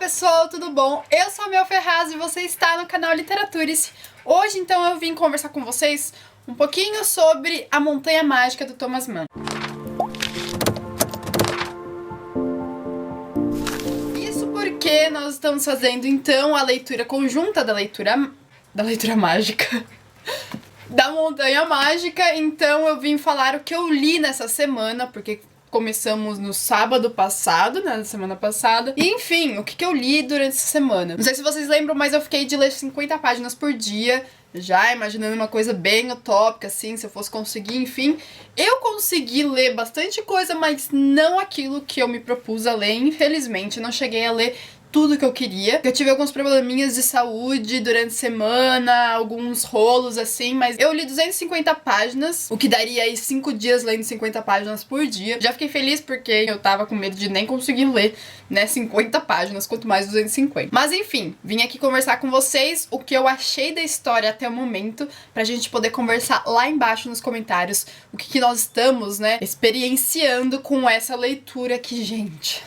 pessoal, tudo bom? Eu sou a Mel Ferraz e você está no canal Literaturis. Hoje, então, eu vim conversar com vocês um pouquinho sobre A Montanha Mágica, do Thomas Mann. Isso porque nós estamos fazendo, então, a leitura conjunta da leitura mágica. Da Montanha Mágica, então eu vim falar o que eu li nessa semana, porque começamos no sábado passado, né, na semana passada. E enfim, o que eu li durante essa semana. Não sei se vocês lembram, mas eu fiquei de ler 50 páginas por dia, já imaginando uma coisa bem utópica, assim, se eu fosse conseguir, enfim. Eu consegui ler bastante coisa, mas não aquilo que eu me propus a ler, infelizmente. Eu não cheguei a ler tudo que eu queria. Eu tive alguns probleminhas de saúde durante a semana, alguns rolos assim, mas eu li 250 páginas, o que daria aí 5 dias lendo 50 páginas por dia. Já fiquei feliz porque eu tava com medo de nem conseguir ler, né, 50 páginas, quanto mais 250. Mas enfim, vim aqui conversar com vocês o que eu achei da história até o momento, pra gente poder conversar lá embaixo nos comentários o que nós estamos, né, experienciando com essa leitura que, gente,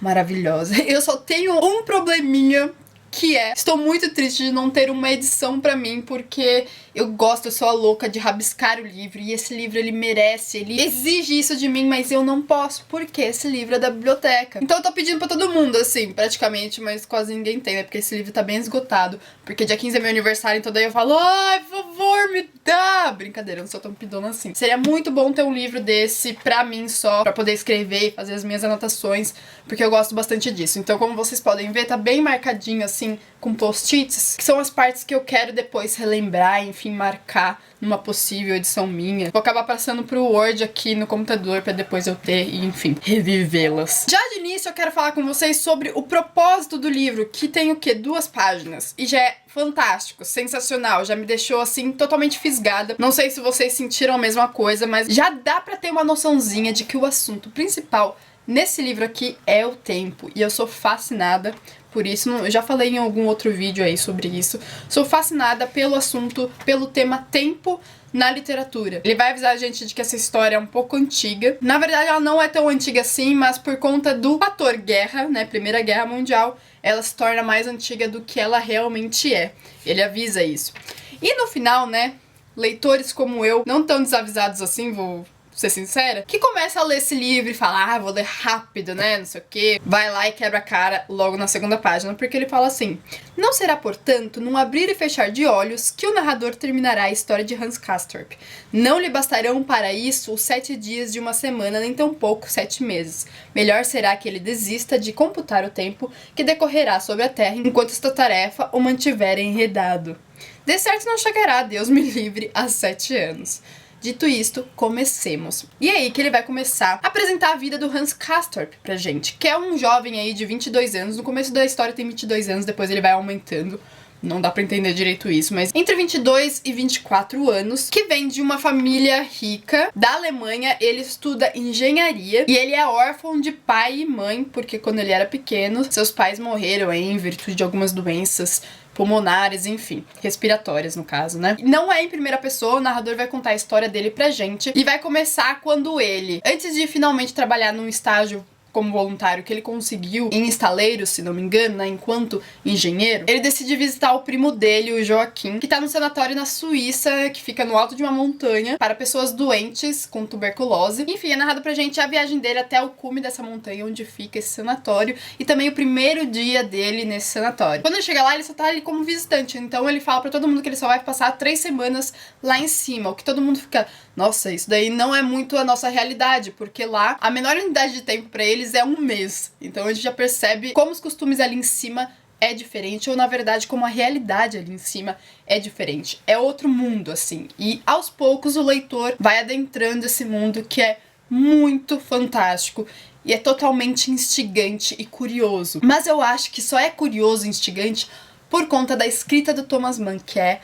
maravilhosa. Eu só tenho um probleminha, que é, estou muito triste de não ter uma edição pra mim, porque eu sou a louca de rabiscar o livro, e esse livro ele merece, ele exige isso de mim, mas eu não posso, porque esse livro é da biblioteca. Então eu tô pedindo pra todo mundo, assim, praticamente, mas quase ninguém tem, né, porque esse livro tá bem esgotado, porque dia 15 é meu aniversário, então daí eu falo, ai, por favor, me dá! Brincadeira, eu não sou tão pidona assim. Seria muito bom ter um livro desse pra mim só, pra poder escrever e fazer as minhas anotações, porque eu gosto bastante disso. Então, como vocês podem ver, tá bem marcadinho, assim, com post-its, que são as partes que eu quero depois relembrar, enfim, marcar numa possível edição minha. Vou acabar passando pro Word aqui no computador pra depois eu ter e, enfim, revivê-las. Já de início eu quero falar com vocês sobre o propósito do livro, que tem o quê? 2 páginas. E já é fantástico, sensacional, já me deixou assim totalmente fisgada. Não sei se vocês sentiram a mesma coisa, mas já dá pra ter uma noçãozinha de que o assunto principal nesse livro aqui é o tempo. E eu sou fascinada por isso, eu já falei em algum outro vídeo aí sobre isso. Sou fascinada pelo assunto, pelo tema tempo na literatura. Ele vai avisar a gente de que essa história é um pouco antiga. Na verdade, ela não é tão antiga assim, mas por conta do fator guerra, né, Primeira Guerra Mundial, ela se torna mais antiga do que ela realmente é. Ele avisa isso. E no final, né, leitores como eu, não tão desavisados assim, vou ser sincera, que começa a ler esse livro e fala, vou ler rápido, né, não sei o que, vai lá e quebra a cara logo na segunda página, porque ele fala assim: não será, portanto, num abrir e fechar de olhos que o narrador terminará a história de Hans Castorp. Não lhe bastarão para isso os 7 dias de uma semana, nem tampouco 7 meses. Melhor será que ele desista de computar o tempo que decorrerá sobre a terra enquanto esta tarefa o mantiver enredado. De certo não chegará, Deus me livre, a 7 anos. Dito isto, comecemos. E é aí que ele vai começar a apresentar a vida do Hans Castorp pra gente, que é um jovem aí de 22 anos. No começo da história tem 22 anos, depois ele vai aumentando. Não dá pra entender direito isso, mas entre 22 e 24 anos, que vem de uma família rica da Alemanha. Ele estuda engenharia e ele é órfão de pai e mãe, porque quando ele era pequeno, seus pais morreram em virtude de algumas doenças pulmonares, enfim, respiratórias no caso, né? Não é em primeira pessoa, o narrador vai contar a história dele pra gente e vai começar quando ele, antes de finalmente trabalhar num estágio como voluntário que ele conseguiu em estaleiros, se não me engano, né, enquanto engenheiro, ele decide visitar o primo dele, o Joaquim, que tá num sanatório na Suíça, que fica no alto de uma montanha, para pessoas doentes com tuberculose. Enfim, é narrado pra gente a viagem dele até o cume dessa montanha, onde fica esse sanatório, e também o primeiro dia dele nesse sanatório. Quando ele chega lá, ele só tá ali como visitante, então ele fala pra todo mundo que ele só vai passar 3 semanas lá em cima, o que todo mundo fica, nossa, isso daí não é muito a nossa realidade, porque lá a menor unidade de tempo pra eles é 1 mês. Então a gente já percebe como os costumes ali em cima é diferente, ou na verdade como a realidade ali em cima é diferente. É outro mundo, assim. E aos poucos o leitor vai adentrando esse mundo que é muito fantástico e é totalmente instigante e curioso. Mas eu acho que só é curioso e instigante por conta da escrita do Thomas Mann, que é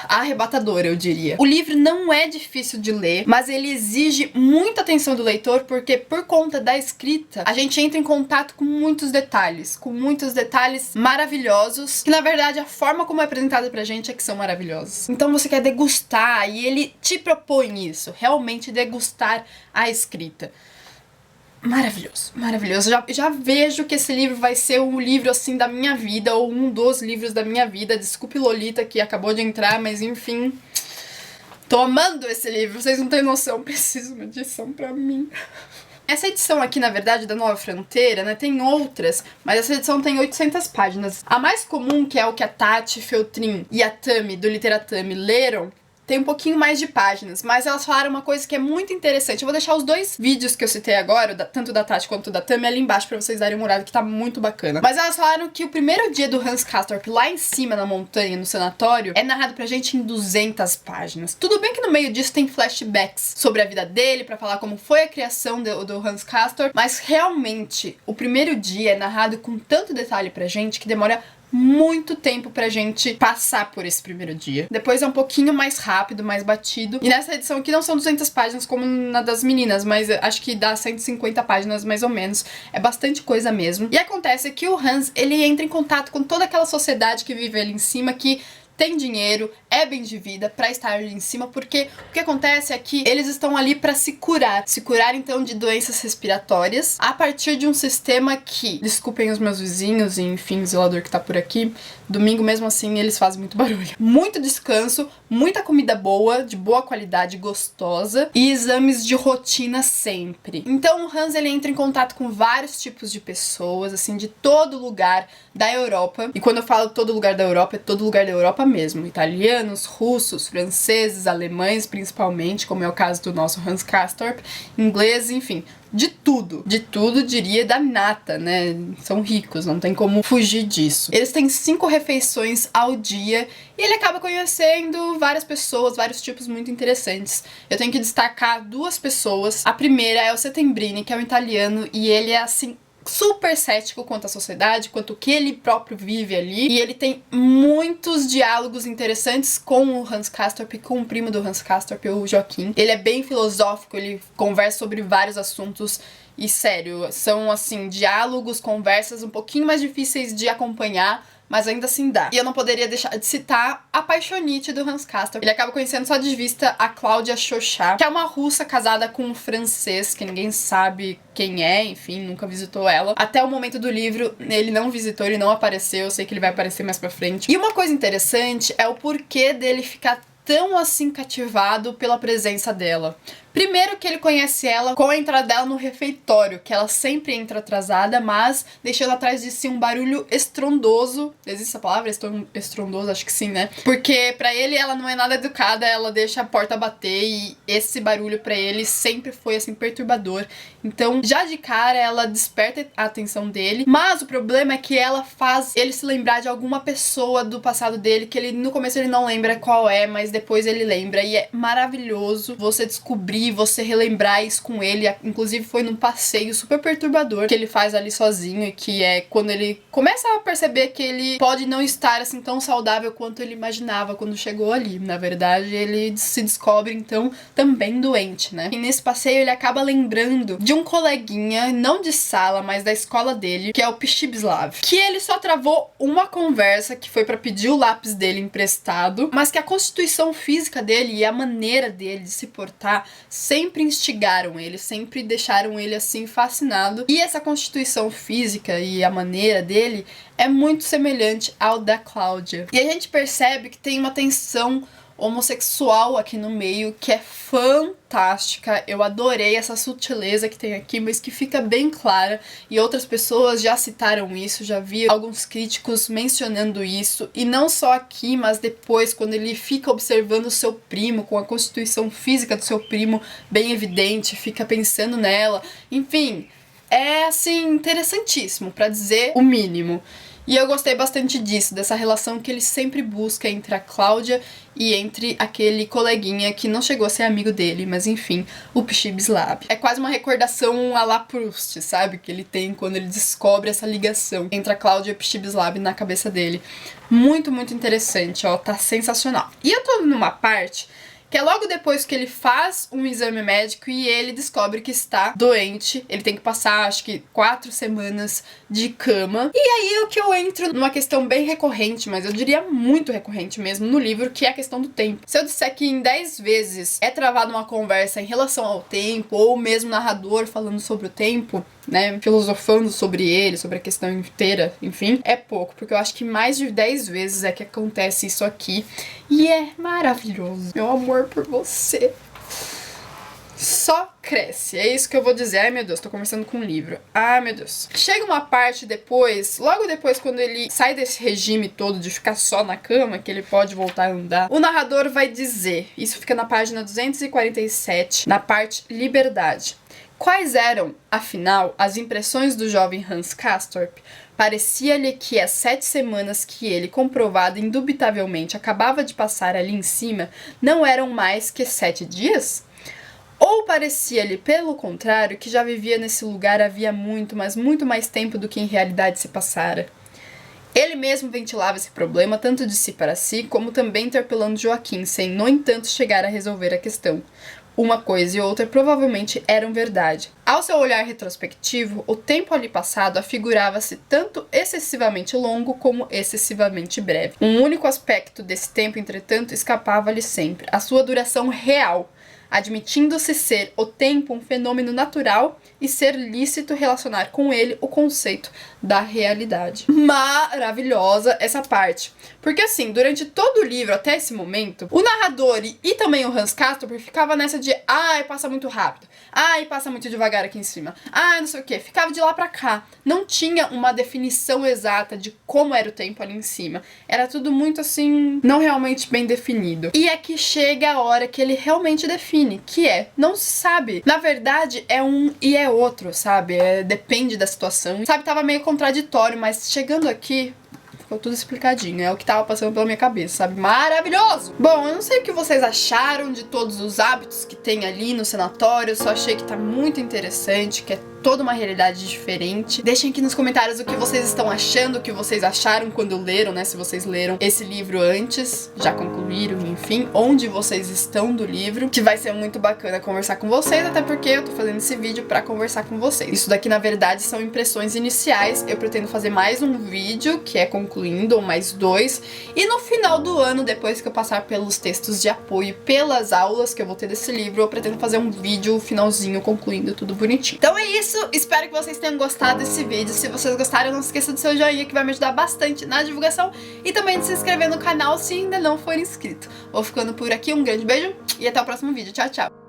arrebatadora, eu diria. O livro não é difícil de ler, mas ele exige muita atenção do leitor, porque por conta da escrita, a gente entra em contato com muitos detalhes maravilhosos, que na verdade a forma como é apresentada pra gente é que são maravilhosos. Então você quer degustar, e ele te propõe isso, realmente degustar a escrita. maravilhoso, maravilhoso. Já vejo que esse livro vai ser um livro, assim, da minha vida, ou um dos livros da minha vida. Desculpe, Lolita, que acabou de entrar, mas enfim. Tô amando esse livro, vocês não têm noção. Preciso de uma edição pra mim. Essa edição aqui, na verdade, da Nova Fronteira, né, tem outras, mas essa edição tem 800 páginas. A mais comum, que é o que a Tati Feltrin e a Tami, do Literatami, leram, tem um pouquinho mais de páginas, mas elas falaram uma coisa que é muito interessante. Eu vou deixar os dois vídeos que eu citei agora, tanto da Tati quanto da Tami, ali embaixo pra vocês darem uma olhada, que tá muito bacana. Mas elas falaram que o primeiro dia do Hans Castorp, lá em cima na montanha, no sanatório, é narrado pra gente em 200 páginas. Tudo bem que no meio disso tem flashbacks sobre a vida dele, pra falar como foi a criação do Hans Castorp, mas realmente, o primeiro dia é narrado com tanto detalhe pra gente que demora muito tempo pra gente passar por esse primeiro dia. Depois é um pouquinho mais rápido, mais batido. E nessa edição aqui não são 200 páginas como na das meninas, mas acho que dá 150 páginas mais ou menos. É bastante coisa mesmo. E acontece que o Hans, ele entra em contato com toda aquela sociedade que vive ali em cima, que tem dinheiro, é bem de vida pra estar ali em cima, porque o que acontece é que eles estão ali pra se curar então de doenças respiratórias a partir de um sistema que, desculpem os meus vizinhos e enfim, o zelador que tá por aqui, domingo mesmo assim eles fazem muito barulho. Muito descanso, muita comida boa, de boa qualidade, gostosa, e exames de rotina sempre. Então o Hans, ele entra em contato com vários tipos de pessoas, assim, de todo lugar da Europa. E quando eu falo todo lugar da Europa, é todo lugar da Europa mesmo. Italianos, russos, franceses, alemães principalmente, como é o caso do nosso Hans Castorp, ingleses, enfim, de tudo, diria, da nata, né? São ricos, não tem como fugir disso. Eles têm 5 refeições ao dia e ele acaba conhecendo várias pessoas, vários tipos muito interessantes. Eu tenho que destacar 2 pessoas. A primeira é o Settembrini, que é um italiano, e ele é assim super cético quanto à sociedade, quanto o que ele próprio vive ali, e ele tem muitos diálogos interessantes com o Hans Castorp e com o primo do Hans Castorp, o Joaquim. Ele é bem filosófico, ele conversa sobre vários assuntos e, sério, são assim, diálogos, conversas um pouquinho mais difíceis de acompanhar, mas ainda assim dá. E eu não poderia deixar de citar a paixonite do Hans Castorp. Ele acaba conhecendo só de vista a Cláudia Chauchat, que é uma russa casada com um francês, que ninguém sabe quem é, enfim, nunca visitou ela. Até o momento do livro, ele não visitou, ele não apareceu, eu sei que ele vai aparecer mais pra frente. E uma coisa interessante é o porquê dele ficar tão assim cativado pela presença dela. Primeiro que ele conhece ela com a entrada dela no refeitório, que ela sempre entra atrasada, mas deixando atrás de si um barulho estrondoso. Existe essa palavra? Estrondoso? Acho que sim, né? Porque pra ele ela não é nada educada, ela deixa a porta bater e esse barulho pra ele sempre foi assim perturbador. Então, já de cara ela desperta a atenção dele, mas o problema é que ela faz ele se lembrar de alguma pessoa do passado dele que ele no começo ele não lembra qual é, mas depois ele lembra, e é maravilhoso você descobrir, você relembrar isso com ele. Inclusive foi num passeio super perturbador que ele faz ali sozinho, e que é quando ele começa a perceber que ele pode não estar assim tão saudável quanto ele imaginava quando chegou ali. Na verdade, ele se descobre então também doente, né? E nesse passeio ele acaba lembrando de um coleguinha, não de sala, mas da escola dele, que é o Pshibslav, que ele só travou uma conversa, que foi pra pedir o lápis dele emprestado, mas que a constituição física dele e a maneira dele de se portar sempre instigaram ele, sempre deixaram ele assim fascinado. E essa constituição física e a maneira dele é muito semelhante ao da Cláudia. E a gente percebe que tem uma tensão homossexual aqui no meio que é fantástica. Eu adorei essa sutileza que tem aqui, mas que fica bem clara, e outras pessoas já citaram isso, já vi alguns críticos mencionando isso, e não só aqui, mas depois, quando ele fica observando o seu primo, com a constituição física do seu primo bem evidente, fica pensando nela, enfim, é assim, interessantíssimo, pra dizer o mínimo. E eu gostei bastante disso, dessa relação que ele sempre busca entre a Cláudia e entre aquele coleguinha que não chegou a ser amigo dele, mas enfim, o Pshibslav. É quase uma recordação à la Proust, sabe? Que ele tem quando ele descobre essa ligação entre a Cláudia e o Pshibslav na cabeça dele. Muito, muito interessante, ó, tá sensacional. E eu tô numa parte que é logo depois que ele faz um exame médico e ele descobre que está doente. Ele tem que passar, acho que 4 semanas de cama. E aí é o que eu entro numa questão bem recorrente, mas eu diria muito recorrente mesmo no livro, que é a questão do tempo. Se eu disser que em 10 vezes é travada uma conversa em relação ao tempo, ou mesmo narrador falando sobre o tempo, né, filosofando sobre ele, sobre a questão inteira, enfim, é pouco, porque eu acho que mais de 10 vezes é que acontece isso aqui, e é maravilhoso. Meu amor por você só cresce, é isso que eu vou dizer. Ai meu Deus, tô conversando com um livro. Ai meu Deus. Chega uma parte depois, logo depois, quando ele sai desse regime todo de ficar só na cama, que ele pode voltar a andar, o narrador vai dizer, isso fica na página 247, na parte liberdade. Quais eram, afinal, as impressões do jovem Hans Castorp? Parecia-lhe que as 7 semanas que ele, comprovado indubitavelmente, acabava de passar ali em cima, não eram mais que 7 dias? Ou parecia-lhe, pelo contrário, que já vivia nesse lugar havia muito, mas muito mais tempo do que em realidade se passara? Ele mesmo ventilava esse problema, tanto de si para si, como também interpelando Joaquim, sem, no entanto, chegar a resolver a questão. Uma coisa e outra provavelmente eram verdade. Ao seu olhar retrospectivo, o tempo ali passado afigurava-se tanto excessivamente longo como excessivamente breve. Um único aspecto desse tempo, entretanto, escapava-lhe sempre: a sua duração real, admitindo-se ser o tempo um fenômeno natural e ser lícito relacionar com ele o conceito da realidade. Maravilhosa essa parte. Porque assim, durante todo o livro, até esse momento, o narrador e também o Hans Castorp ficava nessa de ai, passa muito rápido, ai, passa muito devagar aqui em cima, ai, não sei o que, ficava de lá pra cá. Não tinha uma definição exata de como era o tempo ali em cima. Era tudo muito assim, não realmente bem definido. E é que chega a hora que ele realmente define, que é, não se sabe. Na verdade, é um e é outro, sabe? Depende da situação. Sabe, tava meio contraditório, mas chegando aqui, ficou tudo explicadinho. É o que tava passando pela minha cabeça, sabe? Maravilhoso! Bom, eu não sei o que vocês acharam de todos os hábitos que tem ali no sanatório. Eu só achei que tá muito interessante, que é toda uma realidade diferente. Deixem aqui nos comentários o que vocês estão achando, o que vocês acharam quando leram, né? Se vocês leram esse livro antes, já concluíram, enfim, onde vocês estão do livro, que vai ser muito bacana conversar com vocês, até porque eu tô fazendo esse vídeo pra conversar com vocês. Isso daqui, na verdade, são impressões iniciais. Eu pretendo fazer mais um vídeo, que é concluindo, ou mais 2, e no final do ano, depois que eu passar pelos textos de apoio, pelas aulas que eu vou ter desse livro, eu pretendo fazer um vídeo finalzinho, concluindo tudo bonitinho. Então é isso. Espero que vocês tenham gostado desse vídeo. Se vocês gostaram, não se esqueça do seu joinha, que vai me ajudar bastante na divulgação, e também de se inscrever no canal se ainda não for inscrito. Vou ficando por aqui, um grande beijo e até o próximo vídeo. Tchau, tchau!